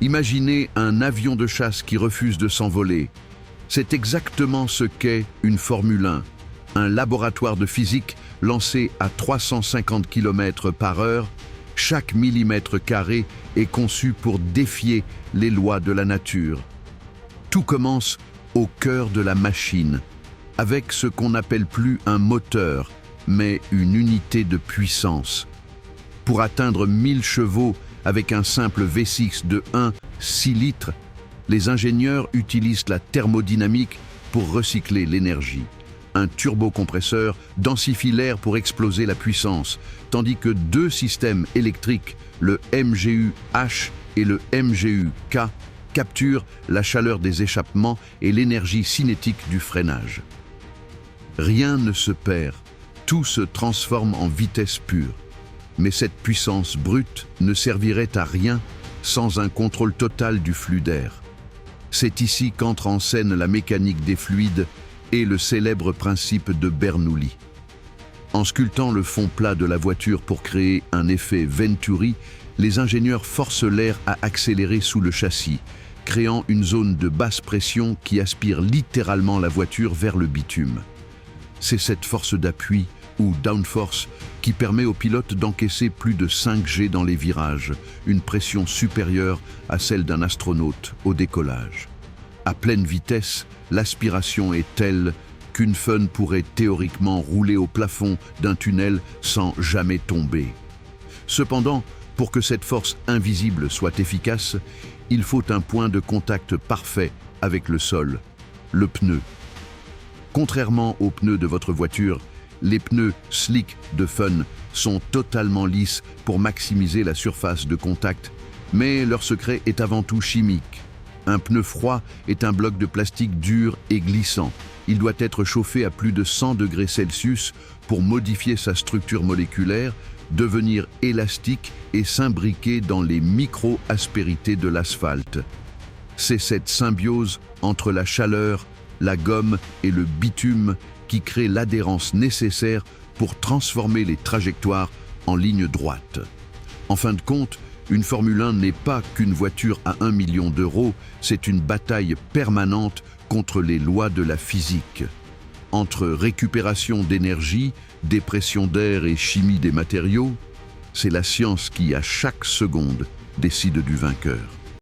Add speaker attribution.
Speaker 1: Imaginez un avion de chasse qui refuse de s'envoler. C'est exactement ce qu'est une Formule 1, un laboratoire de physique lancé à 350 km/h. Chaque millimètre carré est conçu pour défier les lois de la nature. Tout commence au cœur de la machine, avec ce qu'on n'appelle plus un moteur, mais une unité de puissance. Pour atteindre 1000 chevaux avec un simple V6 de 1,6 litres, les ingénieurs utilisent la thermodynamique pour recycler l'énergie. Un turbocompresseur densifie l'air pour exploser la puissance, tandis que deux systèmes électriques, le MGU-H et le MGU-K, capturent la chaleur des échappements et l'énergie cinétique du freinage. Rien ne se perd, tout se transforme en vitesse pure. Mais cette puissance brute ne servirait à rien sans un contrôle total du flux d'air. C'est ici qu'entre en scène la mécanique des fluides et le célèbre principe de Bernoulli. En sculptant le fond plat de la voiture pour créer un effet Venturi, les ingénieurs forcent l'air à accélérer sous le châssis, créant une zone de basse pression qui aspire littéralement la voiture vers le bitume. C'est cette force d'appui, ou downforce, qui permet au pilote d'encaisser plus de 5 G dans les virages, une pression supérieure à celle d'un astronaute au décollage. À pleine vitesse, l'aspiration est telle qu'une Fun pourrait théoriquement rouler au plafond d'un tunnel sans jamais tomber. Cependant, pour que cette force invisible soit efficace, il faut un point de contact parfait avec le sol, le pneu. Contrairement aux pneus de votre voiture, les pneus slick de Fun sont totalement lisses pour maximiser la surface de contact, mais leur secret est avant tout chimique. Un pneu froid est un bloc de plastique dur et glissant. Il doit être chauffé à plus de 100 degrés Celsius pour modifier sa structure moléculaire, devenir élastique et s'imbriquer dans les micro-aspérités de l'asphalte. C'est cette symbiose entre la chaleur, la gomme et le bitume qui crée l'adhérence nécessaire pour transformer les trajectoires en ligne droite. En fin de compte, une Formule 1 n'est pas qu'une voiture à 1 million d'euros, c'est une bataille permanente contre les lois de la physique. Entre récupération d'énergie, dépression d'air et chimie des matériaux, c'est la science qui, à chaque seconde, décide du vainqueur.